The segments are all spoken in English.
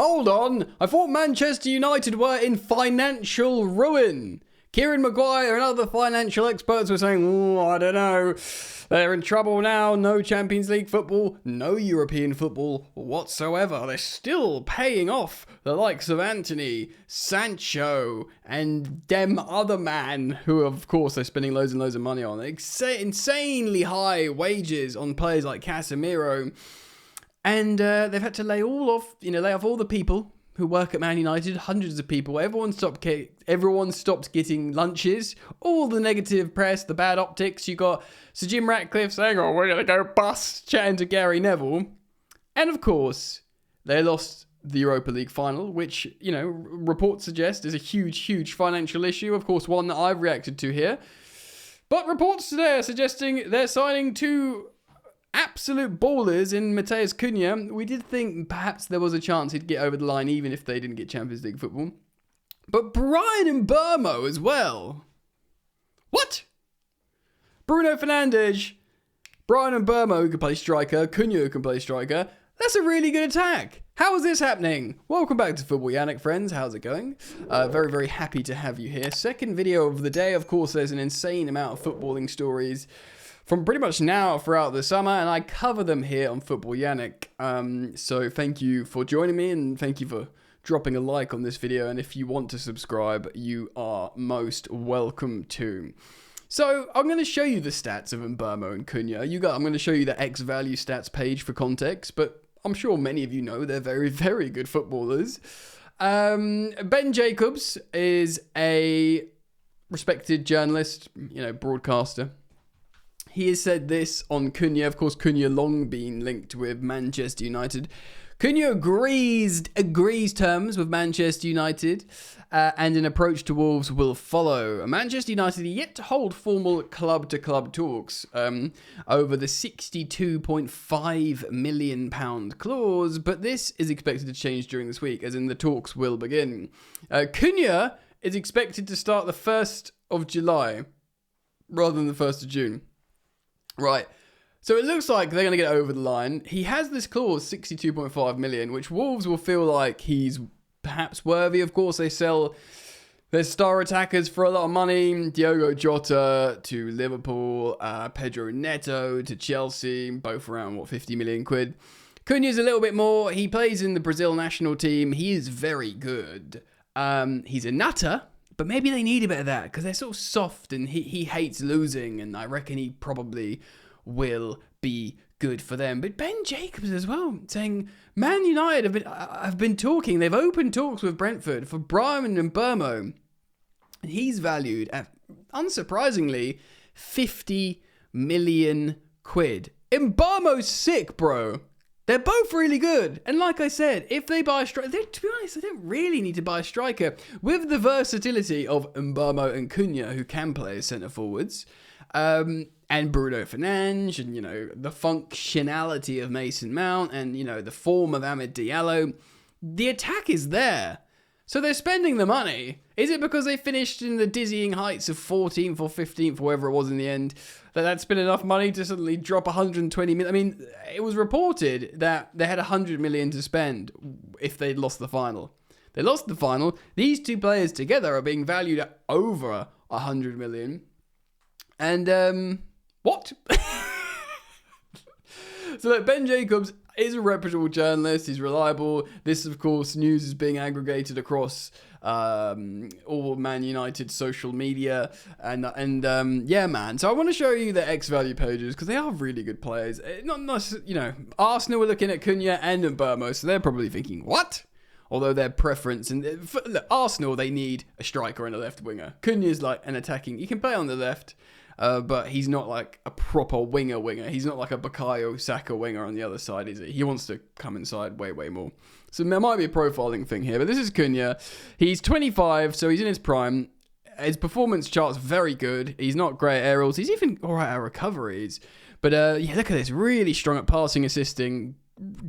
Hold on, I thought Manchester United were in financial ruin. Kieran Maguire and other financial experts were saying, oh, I don't know, they're in trouble now, no Champions League football, no European football whatsoever. They're still paying off the likes of Anthony, Sancho, and them other man, who of course they're spending loads and loads of money on. Insanely high wages on players like Casemiro. And they've had to lay off all the people who work at Man United, hundreds of people. Everyone stopped getting lunches. All the negative press, the bad optics. You got Sir Jim Ratcliffe saying, oh, we're going to go bust, chatting to Gary Neville. And of course, they lost the Europa League final, which, reports suggest is a huge, huge financial issue. Of course, one that I've reacted to here. But reports today are suggesting they're signing two absolute ballers in Matheus Cunha. We did think perhaps there was a chance he'd get over the line even if they didn't get Champions League football. But Bryan Mbeumo as well. What? Bruno Fernandes, Bryan Mbeumo who can play striker, Cunha who can play striker. That's a really good attack. How is this happening? Welcome back to Football Yannick, friends. How's it going? Very, very happy to have you here. Second video of the day. Of course, there's an insane amount of footballing stories from pretty much now throughout the summer, and I cover them here on Football Yannick. So thank you for joining me, and thank you for dropping a like on this video. And if you want to subscribe, you are most welcome to. So I'm going to show you the stats of Mbeumo and Cunha. I'm going to show you the X-Value stats page for context, but I'm sure many of you know they're very, very good footballers. Ben Jacobs is a respected journalist, broadcaster. He has said this on Cunha. Of course, Cunha long been linked with Manchester United. Cunha agrees terms with Manchester United, and an approach to Wolves will follow. Manchester United are yet to hold formal club-to-club talks over the £62.5 million clause, but this is expected to change during this week, as in the talks will begin. Cunha is expected to start the 1st of July rather than the 1st of June. Right, so it looks like they're going to get over the line. He has this clause, 62.5 million, which Wolves will feel like he's perhaps worthy. Of course, they sell their star attackers for a lot of money. Diogo Jota to Liverpool, Pedro Neto to Chelsea, both around, 50 million quid. Cunha's a little bit more. He plays in the Brazil national team. He is very good. He's a nutter. But maybe they need a bit of that because they're sort of soft and he hates losing, and I reckon he probably will be good for them. But Ben Jacobs as well, saying Man United have been talking. They've opened talks with Brentford for Bryan Mbeumo. He's valued at, unsurprisingly, 50 million quid. Mbeumo's sick, bro. They're both really good. And like I said, if they buy a striker, to be honest, they don't really need to buy a striker. With the versatility of Mbeumo and Cunha, who can play as centre forwards, and Bruno Fernandes, and, the functionality of Mason Mount, and, the form of Amad Diallo, the attack is there. So they're spending the money. Is it because they finished in the dizzying heights of 14th or 15th, or wherever it was in the end, that's been enough money to suddenly drop 120 million? I mean, it was reported that they had 100 million to spend if they'd lost the final. They lost the final. These two players together are being valued at over 100 million. And, what? So that Ben Jacobs is a reputable journalist. He's reliable. This, of course, news is being aggregated across all Man United social media. And yeah, man. So I want to show you the X-Value pages because they are really good players. Arsenal are looking at Cunha and Mbeumo, so they're probably thinking, what? Although their preference, and look, Arsenal, they need a striker and a left winger. Cunha's like an attacking. He can play on the left. But he's not like a proper winger. He's not like a Bukayo Saka winger on the other side, is he? He wants to come inside way more. So there might be a profiling thing here. But this is Cunha. He's 25, so he's in his prime. His performance chart's very good. He's not great at aerials. He's even all right at recoveries. But yeah, look at this. Really strong at passing, assisting.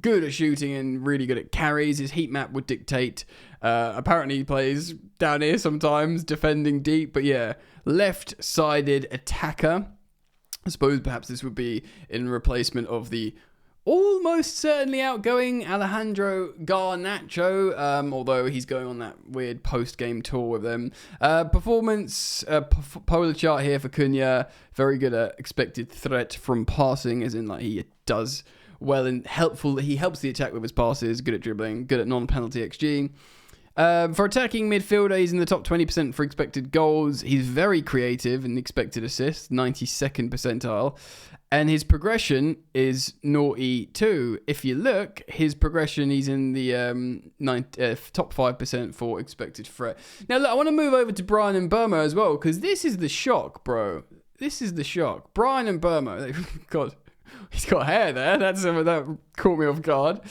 Good at shooting and really good at carries. His heat map would dictate. Apparently he plays down here sometimes, defending deep. But yeah, left-sided attacker. I suppose perhaps this would be in replacement of the almost certainly outgoing Alejandro Garnacho, although he's going on that weird post-game tour with them. Performance, polar chart here for Cunha. Very good at expected threat from passing, as in like he does well and helpful. He helps the attack with his passes, good at dribbling, good at non-penalty XG. For attacking midfielder, he's in the top 20% for expected goals. He's very creative in expected assists, 92nd percentile. And his progression is 0-2. If you look, his progression, he's in the top 5% for expected threat. Now, look, I want to move over to Bryan Mbeumo as well, because this is the shock, bro. This is the shock. Bryan Mbeumo, God, he's got hair there. That caught me off guard.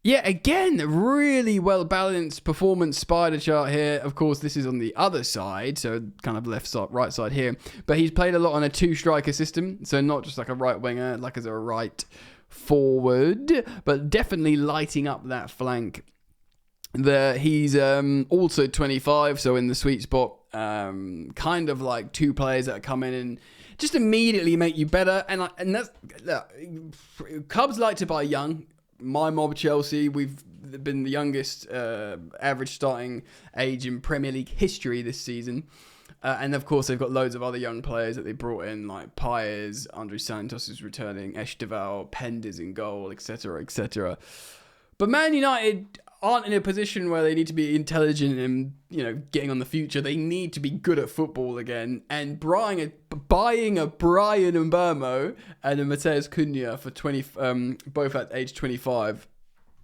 Yeah, again, really well-balanced performance spider chart here. Of course, this is on the other side, so kind of left side, right side here. But he's played a lot on a two-striker system, so not just like a right winger, like as a right forward, but definitely lighting up that flank. He's also 25, so in the sweet spot, kind of like two players that come in and just immediately make you better. And that's Cubs like to buy young. My mob Chelsea, we've been the youngest average starting age in Premier League history this season. And of course, they've got loads of other young players that they brought in, like Paez, Andre Santos is returning, Esteval, Pender's in goal, etc., etc. But Man United aren't in a position where they need to be intelligent and, getting on the future. They need to be good at football again. And buying a Bryan Mbeumo and a Matheus Cunha for both at age 25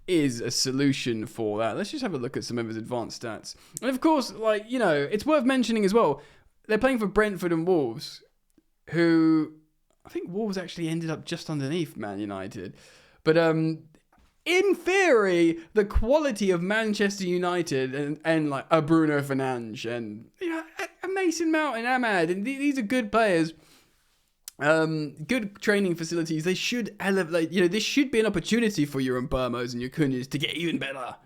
is a solution for that. Let's just have a look at some of his advanced stats. And of course, it's worth mentioning as well, they're playing for Brentford and Wolves, who I think Wolves actually ended up just underneath Man United. But in theory, the quality of Manchester United and like a Bruno Fernandes and a Mason Mount and Ahmad, and these are good players, good training facilities. They should elevate. This should be an opportunity for your Mbeumo's and your Cunhas to get even better.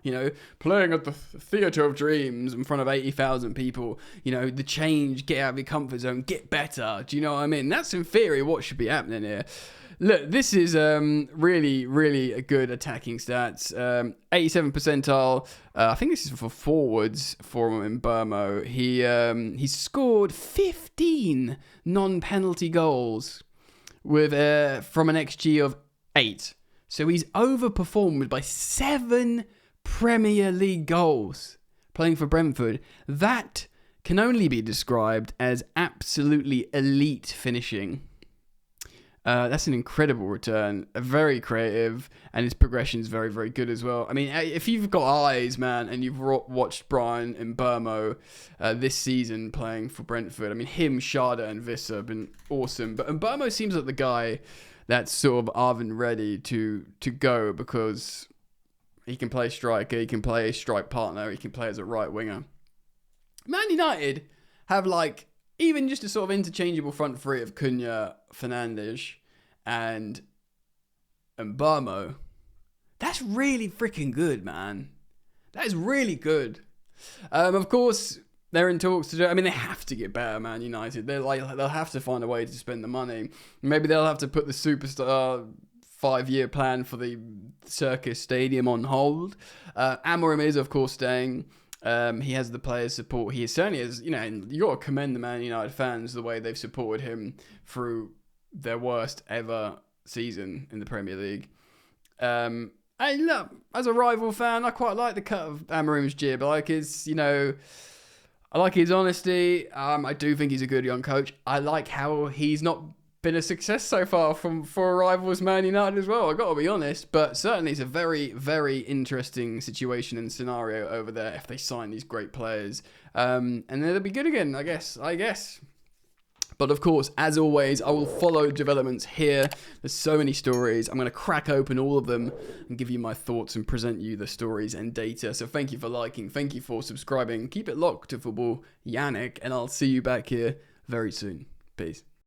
Playing at the Theatre of Dreams in front of 80,000 people. The change, get out of your comfort zone, get better. Do you know what I mean? That's in theory what should be happening here. Look, this is really, really a good attacking stats. 87 percentile. I think this is for forwards for Mbeumo. He's scored 15 non-penalty goals with from an XG of 8. So he's overperformed by 7 Premier League goals playing for Brentford. That can only be described as absolutely elite finishing. That's an incredible return, very creative, and his progression is very, very good as well. I mean, if you've got eyes, man, and you've watched Bryan Mbeumo this season playing for Brentford, I mean, him, Schade, and Wissa have been awesome. But Mbeumo seems like the guy that's sort of Arvin ready to go, because he can play striker, he can play a strike partner, he can play as a right winger. Man United have even just a sort of interchangeable front three of Cunha, Fernandes, and Mbeumo. That's really freaking good, man. That is really good. Of course, they're in talks to do. I mean, they have to get better, Man United. They'll have to find a way to spend the money. Maybe they'll have to put the superstar 5-year plan for the Circus Stadium on hold. Amorim is, of course, staying. He has the players' support. He certainly is, and you got to commend the Man United fans the way they've supported him through their worst ever season in the Premier League. And look, as a rival fan, I quite like the cut of Amorim's jib. I like his, I like his honesty. I do think he's a good young coach. I like how he's not been a success so far for a rival's Man United as well. I got to be honest, but certainly it's a very, very interesting situation and scenario over there if they sign these great players, and then they'll be good again. I guess. But of course, as always, I will follow developments here. There's so many stories. I'm going to crack open all of them and give you my thoughts and present you the stories and data. So thank you for liking. Thank you for subscribing. Keep it locked to Football Yannick, and I'll see you back here very soon. Peace.